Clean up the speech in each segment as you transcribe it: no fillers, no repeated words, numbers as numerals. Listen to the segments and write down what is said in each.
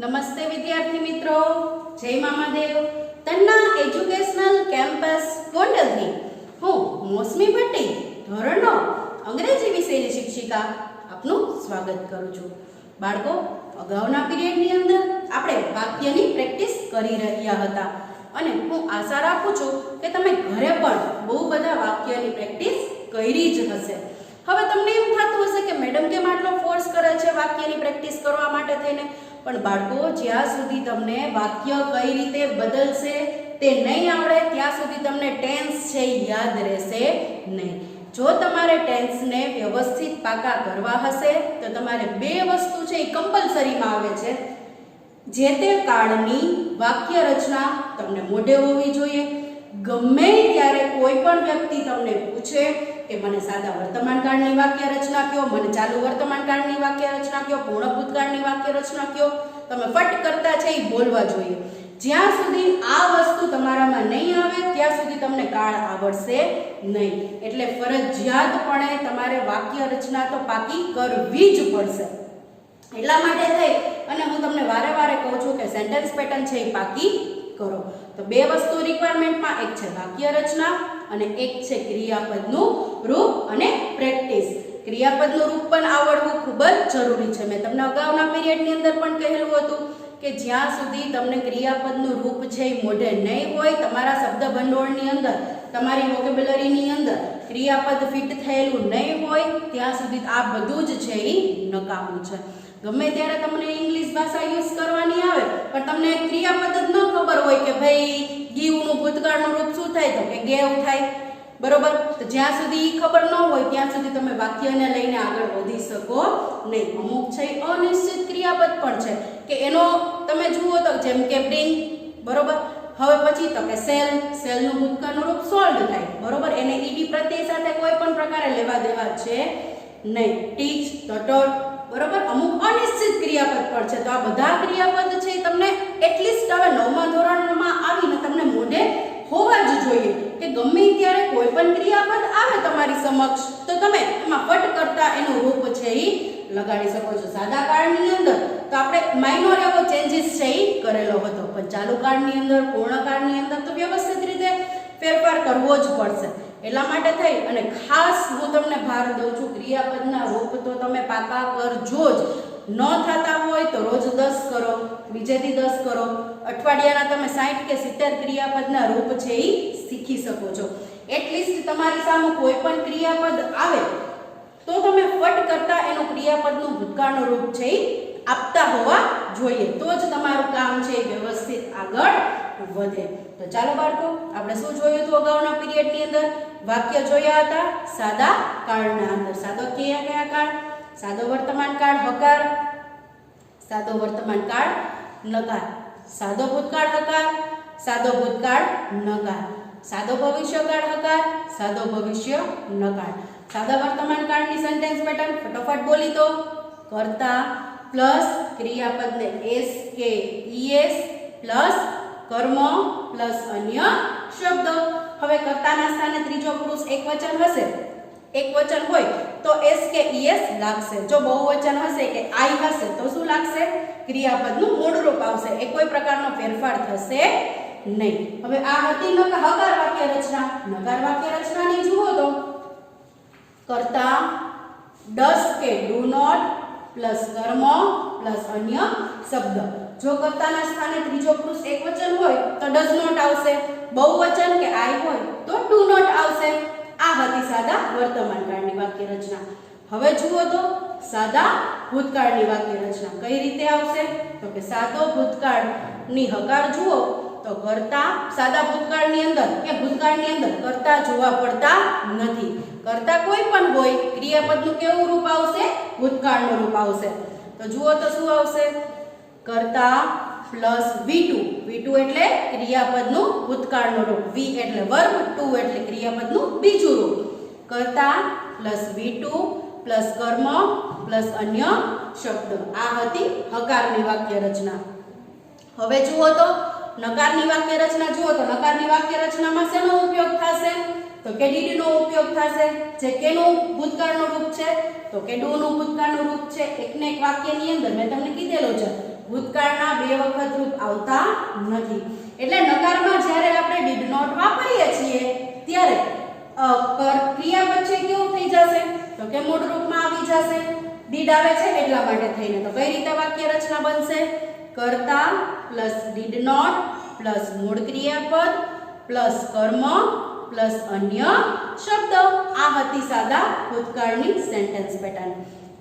નમસ્તે વિદ્યાર્થી મિત્રો, જય મામાદેવ. તન્ના એજ્યુકેશનલ કેમ્પસ ગોંડલથી હું મોસમી ભટ્ટી ધોરણ 9 અંગ્રેજી વિષયની શિક્ષિકા આપનું સ્વાગત કરું છું. બાળકો, અગાઉના પીરિયડની અંદર આપણે વાક્યની પ્રેક્ટિસ કરી રહ્યા હતા અને હું આશા રાખું છું કે તમે ઘરે પણ બહુ બધા વાક્યની પ્રેક્ટિસ કરી જ હશે. હવે તમને એમ થતું હશે કે મેડમ કેમ આટલો ફોર્સ કરે છે વાક્યની પ્રેક્ટિસ કરવા માટે થઈને, પણ બાળકો, જ્યાં સુધી તમને વાક્ય કઈ રીતે બદલશે તે નહીં આવડે ત્યાં સુધી તમને ટેન્સ છે યાદ રહેશે નહીં. જો તમારે ટેન્સને વ્યવસ્થિત પાકા કરવા હશે તો તમારે બે વસ્તુ છે એ કમ્પલસરીમાં આવે છે. જે તે કાળની વાક્ય રચના તમને મોઢે હોવી જોઈએ. ગમે ત્યારે કોઈ પણ વ્યક્તિ તમને પૂછે કે મને સાદા વર્તમાન કાળની વાક્ય રચના કયો, મને ચાલુ વર્તમાન કાળની વાક્ય રચના કયો, પૂર્ણ ભૂતકાળની વાક્ય રચના કયો, તમે ફટ કરતા છે એ બોલવા જોઈએ. જ્યાં સુધી આ વસ્તુ તમારામાં નહીં આવે ત્યાં સુધી તમને કાળ આવડશે નહીં. એટલે ફરજિયાતપણે તમારે વાક્ય રચના તો પાકી કરવી જ પડશે. એટલા માટે થઈ અને હું તમને વારે વારે કહું છું કે સેન્ટેન્સ પેટર્ન છે એ પાકી કરો. તો બે વસ્તુ રિક્વાયરમેન્ટમાં, એક છે વાક્ય રચના અને એક છે ક્રિયાપદનું રૂપ અને પ્રેક્ટિસ. ક્રિયાપદનું રૂપ પણ આવડવું ખૂબ જ જરૂરી છે. મેં તમને અગાઉના પીરિયડની અંદર પણ કહેલું હતું કે જ્યાં સુધી તમને ક્રિયાપદનું રૂપ છે એ મોઢે નહીં હોય, તમારા શબ્દ ભંડોળની અંદર, તમારી વોકેબ્યુલરીની અંદર ક્રિયાપદ ફિટ થયેલું નહીં હોય ત્યાં સુધી આ બધું જ છે એ નકામું છે. ગમે ત્યારે તમને ઇંગ્લિશ ભાષા યુઝ કરવાની આવે પણ તમને ક્રિયાપદ જ ન ખબર હોય કે ભાઈ ગીવનું ભૂતકાળનું રૂપ શું થાય, તો કે ગેવ થાય, બરોબર. તો જ્યાં સુધી ખબર ન હોય ત્યાં સુધી તમે વાક્યને લઈને આગળ વધી શકો નહીં. અમુક છે અનિશ્ચિત ક્રિયાપદ પણ છે કે એનો તમે જુઓ તો જેમ કે બ્રિંગ, બરોબર. હવે પછી તો કે સેલનું ભૂતકાળનું રૂપ સોલ્ડ થાય, બરોબર. એને ઈડી પ્રત્યય સાથે કોઈ પણ પ્રકારે લેવા દેવા છે નહીં. ટીચ તો ટોટ, બરોબર. અમુક અનિશ્ચિત ક્રિયાપદ પણ છે. તો આ બધા ક્રિયાપદ છે તમને એટલીસ્ટ હવે 9મા ધોરણમાં આવીને તમને મોઢે હોવા જ જોઈએ કે ગમે ત્યારે કોઈ પણ ક્રિયાપદ આવે તમારી સમક્ષ તો તમે એમાં ફટ કરતા એનું રૂપ છે એ લગાડી શકો છો. સાદા કાળની અંદર તો આપણે માઇનોર એવો ચેન્જીસ છે એ કરેલો હતો, પણ ચાલુ કાળની અંદર, પૂર્ણ કાળની અંદર તો વ્યવસ્થિત રીતે ફેરફાર કરવો જ પડશે. એટલા માટે થઈ અને ખાસ હું તમને ભાર દઉં છું, ક્રિયાપદના રૂપ તો તમે પાકા કરજો જ. ન થતા હોય તો રોજ 10 કરો, બીજેથી 10 કરો. અઠવાડિયાના તમે 60 કે 70 ક્રિયાપદના રૂપ છે એ શીખી શકો છો. એટલીસ્ટ તમારી સામે કોઈ પણ ક્રિયાપદ આવે તો તમે ફટ કરતા એનું ક્રિયાપદનું ભૂતકાળનું રૂપ છે એ આપતા હોવા જોઈએ. તો જ તમારું કામ છે એ વ્યવસ્થિત આગળ વધે. તો ચાલો બાળકો, આપણે શું જોયું હતું અગાઉના પીરિયડની અંદર? વાક્ય જોયા હતા સાદા કાળના અંદર. સાદો કયા કયા કાળ? સાદો વર્તમાન કાળ હકાર, સાદો વર્તમાન કાળ નકાર, સાદો ભૂતકાળ હકાર, સાદો ભૂતકાળ નકાર, સાદો ભવિષ્યકાળ હકાર, સાદો ભવિષ્ય નકાર. સાદા વર્તમાન કાળની સેન્ટેન્સ પેટર્ન ફટાફટ બોલી તો: કર્તા પ્લસ ક્રિયાપદને એસ કે ઈએસ પ્લસ કર્મ પ્લસ અન્ય શબ્દો. હવે કર્તાના સ્થાને ત્રીજો પુરુષ એકવચન હશે, એકવચન હોય તો એસ કે ઈએસ લાગશે. જો બહુવચન હશે કે આઈ હશે તો શું લાગશે? ક્રિયાપદનું મૂળ રૂપ આવશે. એ કોઈ પ્રકારનો ફેરફાર થશે નહીં. હવે આ હતી હકાર વાક્ય રચના. નકાર વાક્ય રચનાની જુઓ તો કર્તા ડસ કે ડુ નોટ પ્લસ કર્મ પ્લસ અન્ય શબ્દ. જો કર્તાના સ્થાને ત્રીજો પુરુષ એકવચન હોય તો ડઝ નોટ આવશે. બહુવચન કે આઈ હોય તો ડુ નોટ આવશે. આ હતી સાદા વર્તમાન કાળની વાક્ય રચના. હવે જુઓ તો સાદા ભૂતકાળની વાક્ય રચના કઈ રીતે આવશે? તો કે સાદો ભૂતકાળની હકાર જુઓ તો કર્તા, સાદા ભૂતકાળની અંદર કે ભૂતકાળની અંદર કર્તા જોવા પડતા નથી. કર્તા કોઈ પણ હોય, ક્રિયાપદનું કેવું રૂપ આવશે? ભૂતકાળનું રૂપ આવશે. તો જુઓ તો શું આવશે? કર્તા પ્લસ V2. V2 એટલે ક્રિયાપદનું ભૂતકાળનું રૂપ, V એટલે વર્બ, 2 એટલે ક્રિયાપદનું બીજું રૂપ. કર્તા પ્લસ V2 પ્લસ કર્મ પ્લસ અન્ય શબ્દ. આ હતી હકારની વાક્ય રચના. હવે જુઓ તો નકારની વાક્ય રચના. જુઓ તો નકારની વાક્ય રચનામાં શેનો ઉપયોગ થશે? તો કે ડીડી નો ઉપયોગ થશે. જે કેનું ભૂતકાળનું રૂપ છે? તો કે ડુ નું ભૂતકાળનું રૂપ છે. એકને એક વાક્યની અંદર મેં તમને કીધેલું છે ભૂતકાળના બે વખત રૂપ આવતા નથી. એટલે નકારમાં જ્યારે આપણે ડીડ નોટ વાપરીએ છીએ ત્યારે ક્રિયાપદ છે કેવું થઈ જશે તો કે મૂળ રૂપમાં આવી જશે. ડીડ આવે છે એટલા માટે થઈને. તો કઈ રીતે વાક્ય રચના બનશે? કર્તા પ્લસ ડીડ નોટ પ્લસ મૂળ ક્રિયાપદ પ્લસ કર્મ પ્લસ અન્ય શબ્દ. આ હતી સાદા ભૂતકાળની સેન્ટેન્સ પેટર્ન.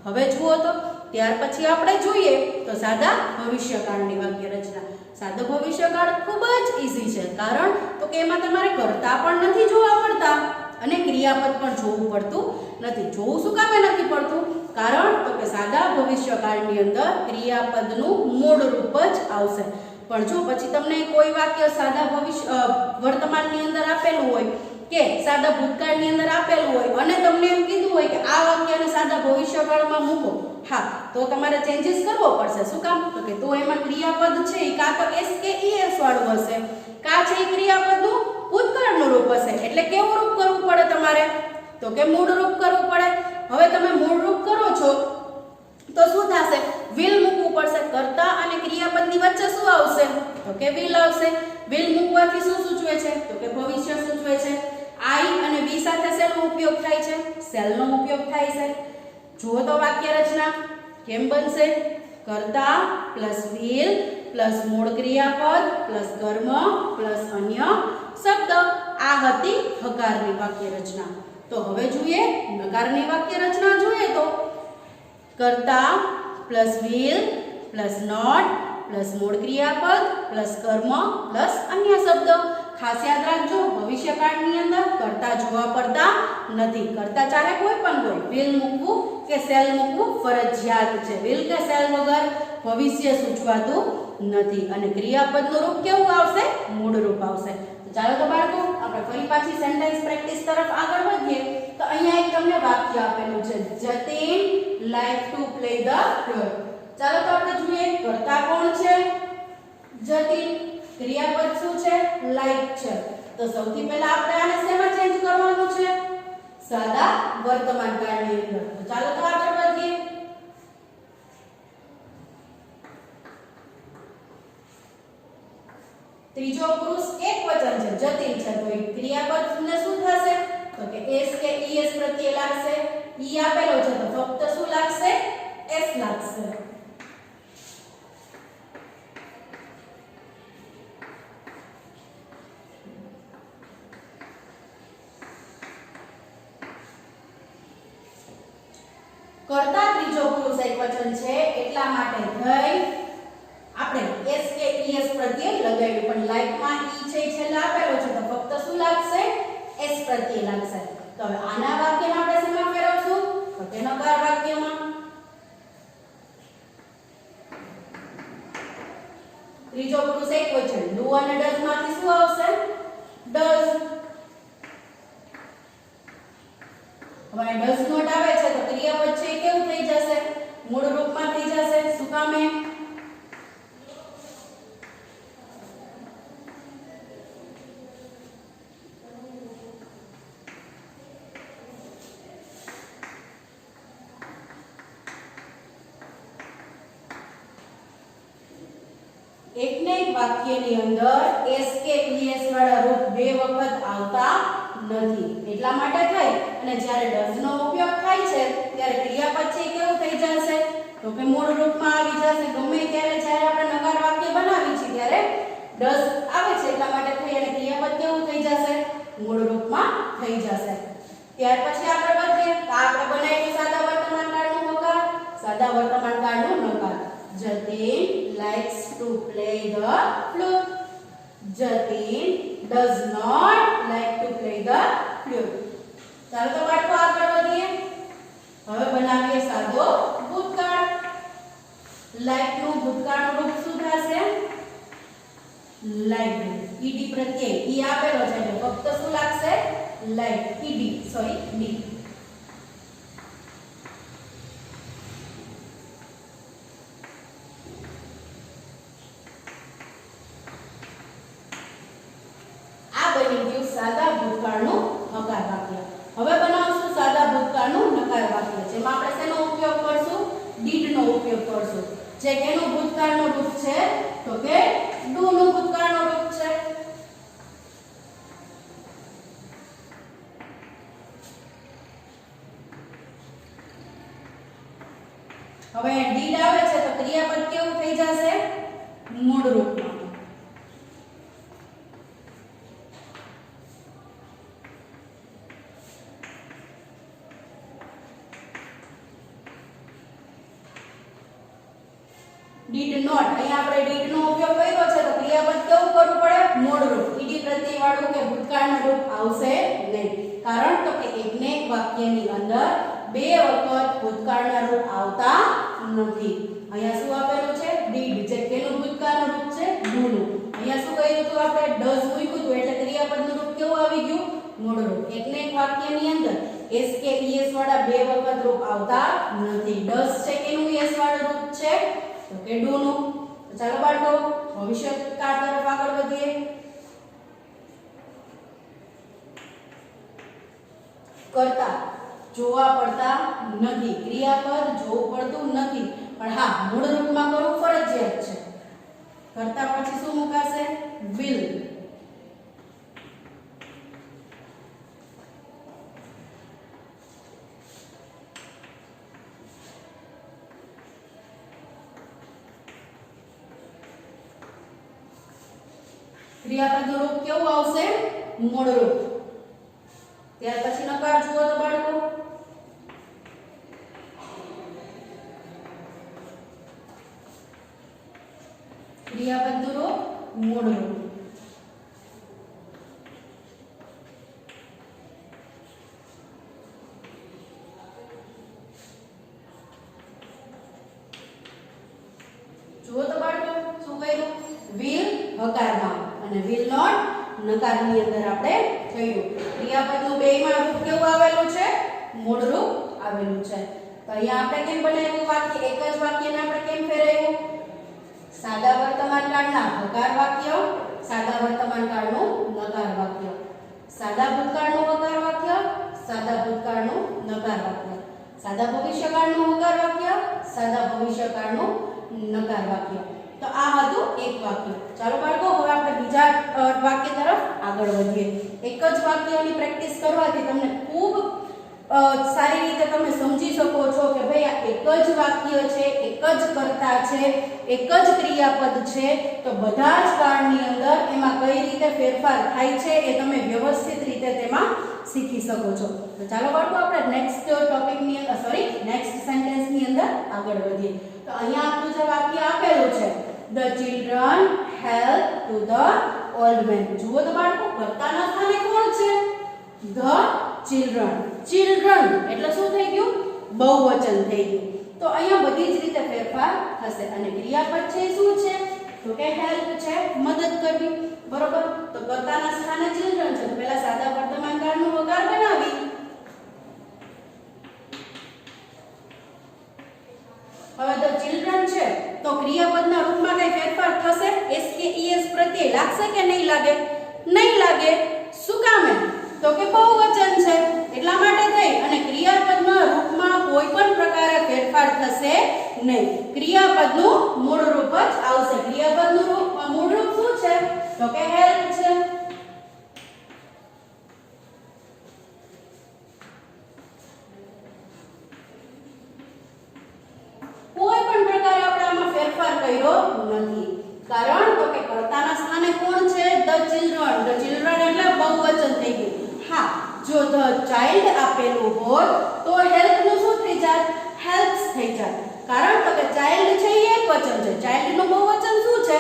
હવે જુઓ તો ત્યાર પછી આપણે જોઈએ તો સાદા ભવિષ્યકાળની વાક્ય રચના. સાદો ભવિષ્યકાળ ખૂબ જ ઈઝી છે, કારણ તો કે એમાં તમારે કર્તા પણ નથી જોવા પડતા અને ક્રિયાપદ પણ જોવું પડતું નથી. જોવું શું કામે નથી પડતું? કારણ તો કે સાદા ભવિષ્યકાળની અંદર ક્રિયાપદનું મૂળ રૂપ જ આવશે. પણ જો પછી તમને કોઈ વાક્ય સાદા વર્તમાનની અંદર આપેલું હોય કે સાદા ભૂતકાળની અંદર આપેલું હોય અને તમને એમ કીધું હોય કે આ વાક્યને સાદા ભવિષ્યકાળમાં મૂકો, હા, તો તમારે ચેન્જીસ કરવો પડશે. શું કામ? તો કે તો એમાં ક્રિયાપદ છે એ કાં તો એસ કે ઈએસ વાળું હશે, કાં છે એ ક્રિયાપદનું ભૂતકાળનું રૂપ હશે. એટલે કેવું રૂપ કરવું પડે તમારે? તો કે મૂળ રૂપ કરવું પડે. હવે તમે મૂળ રૂપ કરો છો તો શું થશે? વિલ મૂકવું પડશે. કર્તા અને ક્રિયાપદની વચ્ચે શું આવશે? તો કે વિલ આવશે. વિલ મૂકવાથી શું સૂચવે છે? તો કે ભવિષ્ય સૂચવે છે. આઈ અને વી સાથે શેનો ઉપયોગ થાય છે? શેલનો ઉપયોગ થાય છે. જુઓ તો વાક્ય રચના કેમ બનશે? કર્તા પ્લસ વિલ પ્લસ મૂળ ક્રિયાપદ પ્લસ કર્મ પ્લસ અન્ય શબ્દ. આ હતી હકારની વાક્ય રચના. તો હવે જોઈએ નકારની વાક્ય રચના. જોઈએ તો કર્તા plus will plus not plus મૂળ ક્રિયાપદ પ્લસ કર્મ પ્લસ અન્ય શબ્દ. ખાસ યાદ રાખજો, ભવિષ્યકાળની અંદર કર્તા જોવા પડતા નથી. કર્તા ચાહે કોઈ પણ હોય, વિલ મૂકવું કે સેલ મૂકવું ફરજિયાત છે. વિલ કે સેલ વગર ભવિષ્ય સૂચવાતું નથી. અને ક્રિયાપદનું રૂપ કેવું આવશે? મૂળ રૂપ આવશે. તો ચાલો તો બાળકો આપણે ફરી પાછી સેન્ટેન્સ પ્રેક્ટિસ તરફ આગળ વધીએ. તો અહીંયા એક તમને વાક્ય આપેલું છે, Jatin like to play the floor. ચાલો તો આપણે જોઈએ કર્તા કોણ છે? જતીન. ક્રિયાપદ શું છે? લાઈક છે. તો સૌથી પહેલા આપણે આને શેમાં ચેન્જ કરવાનું છે? સાદા વર્તમાન કાળની અંદર. તો ચાલો તો આગળ વધીએ. ત્રીજો પુરુષ એકવચન છે, જતીન છે. તો એ ક્રિયાપદ ને શું થશે? તો કે એસ કે ઈએસ પ્રત્યય લાગશે. ઈ આપેલો છે તો ફક્ત શું લાગશે? એસ લાગશે. કર્તા ત્રીજો પુરુષ એકવચન છે એટલા માટે થઈ આપણે એસ કે ઈએસ પ્રત્યય લગાવ્યું. પણ લાઈકમાં ઈ છે છેલ્લે આપેલો છે તો ફક્ત શું લાગશે? એસ પ્રત્યય લાગશે. તો હવે આના વાક્યમાં આપણે શેમાં ફેરવશું? તો કે નકાર વાક્યમાં. ત્રીજો પુરુષ એકવચન ડુ અને ડઝ માંથી શું આવશે? ડઝ. હવે ડઝ નોટ આવે છે તો ક્રિયાપદ છે કેવું થઈ જશે? મૂળ રૂપમાં થઈ જશે. શું કામે? એકને એક વાક્યની અંદર એસ કે ઈએસ વાળા રૂપ બે વખત આવતા નથી. એટલા માટે થઈ અને જ્યારે ડઝ નો ઉપયોગ થાય છે ત્યારે ક્રિયાપદ છે કેવું થઈ જશે? તો કે મૂળ રૂપમાં આવી જશે. ગમે ત્યારે જ્યારે આપણે નકાર વાક્ય બનાવી છે ત્યારે ડઝ આવે છે એટલા માટે થઈ અને ક્રિયાપદ કેવું થઈ જશે? મૂળ રૂપમાં થઈ જશે. ત્યાર પછી આગળ વધીએ તો આપણે બનાવ્યું સાદા વર્તમાન કાળનું નકાર. સાદા વર્તમાન કાળનું નકાર. Jatin likes to play the flute. Jatin does not like to play the flute. ચાલો તો બાળકો આગળ વધીએ. હવે બનાવીએ સાદો ભૂતકાળ. like નું ભૂતકાળનું રૂપ શું થશે? like. ed પ્રત્યય ઈ આપેલો છે એટલે ફક્ત શું લાગશે? like. ed sorry D. સાદા ભૂતકાળનું નકાર વાક્ય. હવે બનાવશું સાદા ભૂતકાળનું નકાર વાક્ય, જેમાં આપણે શેનો ઉપયોગ કરશું? ડીડ નો ઉપયોગ કરશું. જે કેનું ભૂતકાળનું રૂપ છે તો કે ડુ નું ભૂતકાળનું રૂપ છે. હવે ડીડ આવે છે તો ક્રિયાપદ કેવું થઈ જશે મૂળ રૂપમાં. ડીડ નોટ અહીંયા આપણે ડીડ નો ઉપયોગ કર્યો છે તો ક્રિયાપદ કેવું કરવું પડે મૂળ રૂપ. ઈડી પ્રત્યય વાળું કે ભૂતકાળનું રૂપ આવશે નહીં. કારણ તો કે એકને એક વાક્યની અંદર બે વખત ભૂતકાળના રૂપ આવતા નથી. અહીંયા શું આપેલું છે ડીડ જે કેનું ભૂતકાળનું રૂપ છે ડુ નું. અહીંયા શું કહ્યું હતું આપણે ડઝ મૂક્યું હતું એટલે ક્રિયાપદનું રૂપ કેવું આવી ગયું મૂળ રૂપ. એકને એક વાક્યની અંદર એસ કે ઈએસ વાળા બે વખત રૂપ આવતા નથી. ડઝ છે કેનું એસ વાળું રૂપ છે તો કે ડુ નું. ચાલો બાળકો ભવિષ્યકાળ તરફ આગળ વધીએ. કરતા જોવા પડતા નથી. ક્રિયાપદ જોવું પડતું નથી પણ હા મૂળ રૂપમાં કરવું ફરજિયાત છે. કરતા પછી શું મુકાશે will. ક્રિયાપદનું રૂપ કેવું આવશે મૂળ રૂપ. ત્યાર પછી નકાર જુઓ તો બાળકો ક્રિયાપદનું રૂપ મૂળ રૂપ. જુઓ તો બાળકો શું કહ્યું will હકારમાં અને will not નકારની અંદર આપણે થયું. ક્રિયાપદનું બેયમાં રૂપ કેવું આવેલું છે મૂળ રૂપ આવેલું છે. તો અહીંયા આપણે કેમ બનાવ્યું વાક્ય એક જ વાક્યને આપણે કેમ ફેરવ્યું સાદા વર્તમાન કાળના હકાર વાક્ય સાદા વર્તમાન કાળનું નકાર વાક્ય સાદા ભૂતકાળનું હકાર વાક્ય સાદા ભૂતકાળનું નકાર વાક્ય સાદા ભવિષ્યકાળનું હકાર વાક્ય સાદા ભવિષ્યકાળનું નકાર વાક્ય. તો આ હતું એક વાક્ય. ચાલો બાળકો હવે આપણે બીજા વાક્ય તરફ આગળ વધીએ. એક જ વાક્યની પ્રેક્ટિસ કરવાથી તમને ખૂબ સારી રીતે તમે સમજી શકો છો કે ભાઈ આ એક જ વાક્ય છે એક જ કર્તા છે એક જ ક્રિયાપદ છે તો બધા જ કાળની અંદર એમાં કઈ રીતે ફેરફાર થાય છે એ તમે વ્યવસ્થિત રીતે તેમાં શીખી શકો છો. તો ચાલો બાળકો આપણે નેક્સ્ટ ટોપિકની અંદર નેક્સ્ટ સેન્ટેન્સની અંદર આગળ વધીએ. તો અહીંયા આપણું જે વાક્ય આપેલું છે The children help to the old man. જુઓ તો બાળકો કર્તાના સ્થાને કોણ છે the children. children એટલે શું થઈ ગયું બહુવચન થઈ ગયું. તો અહીંયા બધી જ રીતે ફેરફાર થશે અને ક્રિયાપદ છે શું છે તો કે હેલ્પ છે મદદ કરવી બરોબર. તો કર્તાના સ્થાને children છે તો પહેલા સાદા વર્તમાન કાળનું હકાર બનાવી હવે the children છે તો ક્રિયાપદના રૂપમાં કઈ ફેરફાર થશે એસ કે ઈએસ પ્રત્યય લાગશે કે નહીં લાગે નહીં લાગે. શું કામ તો કે બહુવચન છે એટલા માટે થઈ અને ક્રિયાપદના રૂપમાં કોઈ પણ પ્રકારે ફેરફાર થશે નહીં. ક્રિયાપદનું મૂળ રૂપ જ આવશે. ક્રિયાપદનું મૂળ રૂપ શું છે તો કે હેલ્પ છે. કોઈ પણ પ્રકારે આપણે આમાં ફેરફાર કર્યો નથી કારણ તો કે કર્તાના સ્થાને કોણ છે ધ ચિલ્ડ્રન. ધ ચિલ્ડ્રન એટલે બહુવચન થઈ ગયું. હા જો ધ ચાઇલ્ડ આપેલું હોત તો હેલ્પ નું શું થઈ જાત હેલ્પ્સ થઈ જાત કારણ તો કે ચાઇલ્ડ છે એ એકવચન છે. ચાઇલ્ડ નું બહુવચન શું છે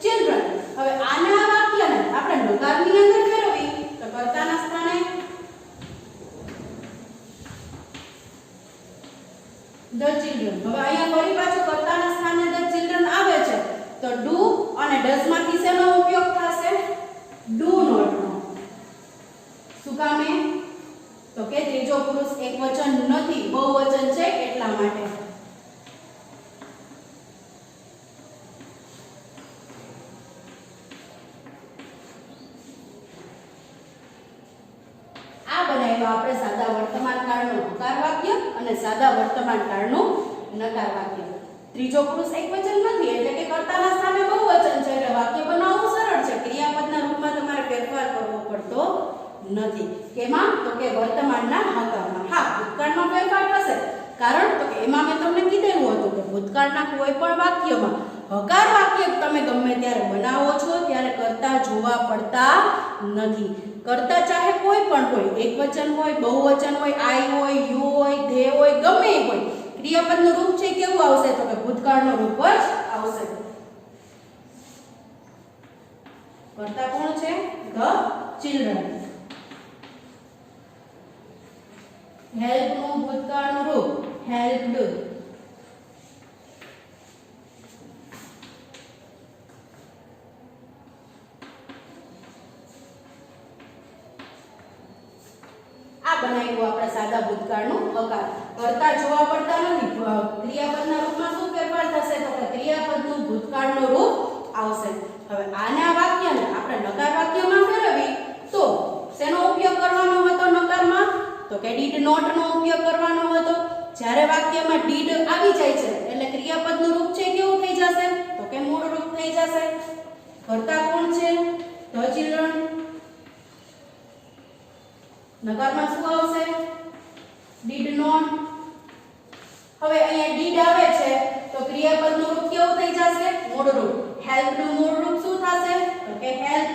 ચિલ્ડ્રન. હવે આના વાક્યને આપણે નકારની અંદર ફેરવી તો કર્તાના સ્થાને ધ ચિલ્ડ્રન. હવે અહીંયા ફરી પાછું કર્તાના સ્થાને ધ ચિલ્ડ્રન આવે છે તો ડુ અને ડઝ માંથી શેનો ઉપયોગ થશે ડુ નોટ નો. શું કામ તો કે ત્રીજો પુરુષ એકવચન નથી બહુવચન છે એટલા માટે. આ બનાવ્યું આપણે સાદા વર્તમાન કાળનું હકાર વાક્ય અને સાદા વર્તમાન કાળનું નકાર વાક્ય. ત્રીજો પુરુષ એકવચન નથી એટલે કે કર્તાના સ્થાને બહુવચન છે એટલે વાક્ય બનાવવું સરળ છે. ક્રિયાપદના રૂપમાં તમારે ફેરફાર કરવો પડતો નથી. કેમાં? તો કે વર્તમાનના હકારમાં. હા, ભૂતકાળમાં ફેરફાર થશે. કારણ તો કે એમાં મેં તમને કીધેલું હતું કે ભૂતકાળના કોઈ પણ વાક્યમાં હકાર વાક્ય તમે ગમે ત્યારે બનાવો છો ત્યારે કર્તા જોવા પડતા નથી. કર્તા ચાહે કોઈ પણ હોય, એકવચન હોય, બહુવચન હોય, આઈ હોય, યુ હોય, ધે હોય, ગમે એ હોય, ક્રિયાપદનું રૂપ છે કેવું આવશે? તો કે ભૂતકાળનું રૂપ જ આવશે. કર્તા કોણ છે? The children. હેલ્પ નું ભૂતકાળનું રૂપ હેલ્પ્ડ. આ બનાવ્યું આપણે સાદા ભૂતકાળનું હકાર. કર્તા જોવા પડતા નથી. ક્રિયાપદના રૂપમાં શું ફેરફાર થશે? તો કે ક્રિયાપદનું ભૂતકાળનું રૂપ આવશે. હવે આના વાક્યને આપણે નકાર વાક્યમાં ફેરવી તો શેનો ઉપયોગ કરવાનો હતો નકારમાં? તો કે ડીડ નોટ નો ઉપયોગ કરવાનો હતો. જ્યારે વાક્યમાં ડીડ આવી જાય છે એટલે ક્રિયાપદનું રૂપ છે કેવું થઈ જશે? તો કે મૂળ રૂપ થઈ જશે. કર્તા કોણ છે? The children. નકારમાં શું આવશે? Did not. હવે અહીંયા ડીડ આવે છે તો ક્રિયાપદનું રૂપ કેવું થઈ જશે? મૂળ રૂપ. હેલ્પ નું મૂળ રૂપ શું થશે? તો કે હેલ્પ.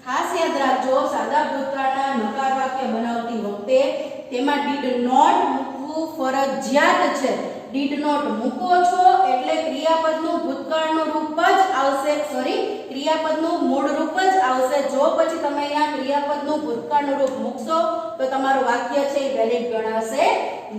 ખાસ યાદ રાખજો, સાદા ભૂતકાળના નકાર વાક્ય બનાવતી વખતે તેમાં ડીડ નોટ મૂકવું ફરજિયાત છે. ડીડ નોટ મૂકો છો એટલે ક્રિયાપદનું ભૂતકાળનું રૂપ જ આવશે. ક્રિયાપદનું મૂળ રૂપ જ આવશે. જો પછી તમે અહીંયા ક્રિયાપદનું ભૂતકાળનું રૂપ મૂકશો તો તમારું વાક્ય છે એ વેલિડ ગણાશે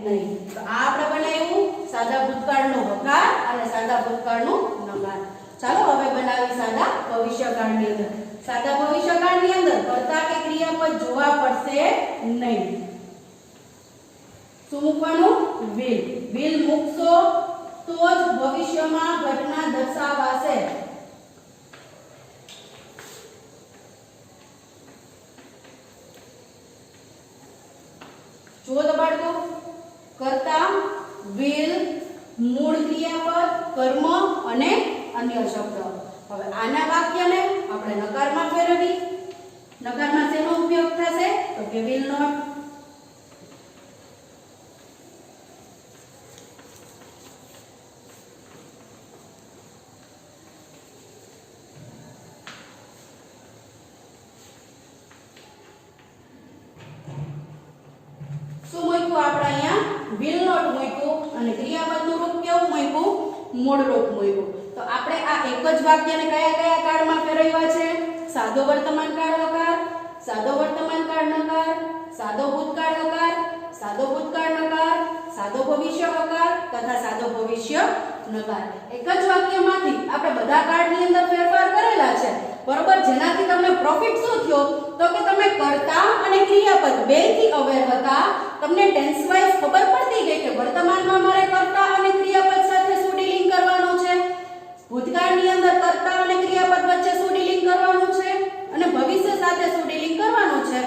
નહીં. તો આ આપણે બનાવ્યું સાદા ભૂતકાળનો હકાર અને સાદા ભૂતકાળનું નકાર. ચાલો હવે બનાવી સાદા ભવિષ્યકાળની અંદર. સાદા ભવિષ્યકાળની અંદર કર્તા કે ક્રિયાપદ જોવા પડશે નહીં. શું મૂકવાનું? will. will મૂકશો તો જ ભવિષ્યમાં ઘટના દર્શાવાશે. જુઓ તો બાળકો, કર્તા, will, મૂળ ક્રિયાપદ, કર્મ અને અન્ય શબ્દ. હવે આના વાક્યને આપણે નકારમાં ફેરવી. નકારમાં શેનો ઉપયોગ થશે? તો કે will not. શું મૂક્યું આપણે અહીંયા? will not મૂક્યું અને ક્રિયાપદનું રૂપ કેવું મૂક્યું? મૂળ રૂપ મૂક્યું. તો આપણે આ એક જ વાક્યને કયા કયા કાળમાં ફેરવ્યા છે? સાદો વર્તમાન કાળ હકાર, સાદો વર્તમાન કાળ નકાર, સાદો ભૂતકાળ હકાર, સાદો ભૂતકાળ નકાર, સાદો ભવિષ્ય હકાર તથા સાદો ભવિષ્ય નકાર. એક જ વાક્યમાંથી આપણે બધા કાળની અંદર ફેરફાર કરેલા છે. બરોબર. જેનાથી તમને પ્રોફિટ શું થયો? તો કે તમે કર્તા અને ક્રિયાપદ બેયથી અવેર હતા. તમને ટેન્સ વાઇઝ ખબર પડતી ગઈ કે વર્તમાનમાં મારે કર્તા અને ક્રિયાપદ સાથે શું ડીલિંગ કરવાનું છે, ભૂતકાળની અંદર કર્તા અને ક્રિયાપદ વચ્ચે શું ડીલિંગ કરવાનું છે અને ભવિષ્ય સાથે શું ડીલિંગ કરવાનું છે,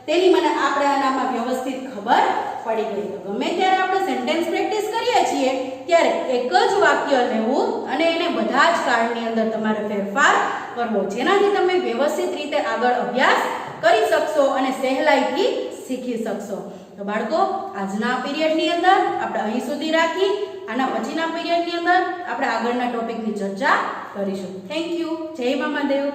તેની મને આપણે આનામાં વ્યવસ્થિત ખબર પડી ગઈ. તો ગમે ત્યારે આપણે સેન્ટેન્સ પ્રેક્ટિસ કરીએ છીએ ત્યારે એક જ વાક્ય લેવું અને એને બધા જ કાળની અંદર તમારે ફેરફાર કરવો, જેનાથી તમે વ્યવસ્થિત રીતે આગળ અભ્યાસ કરી શકશો અને સહેલાઈથી શીખી શકશો. તો બાળકો, આજના પીરિયડની અંદર આપણે અહીં સુધી રાખી. આના પછીના પીરિયડની અંદર આપણે આગળના ટોપિકની ચર્ચા કરીશું. Thank you. જય મામાદેવ.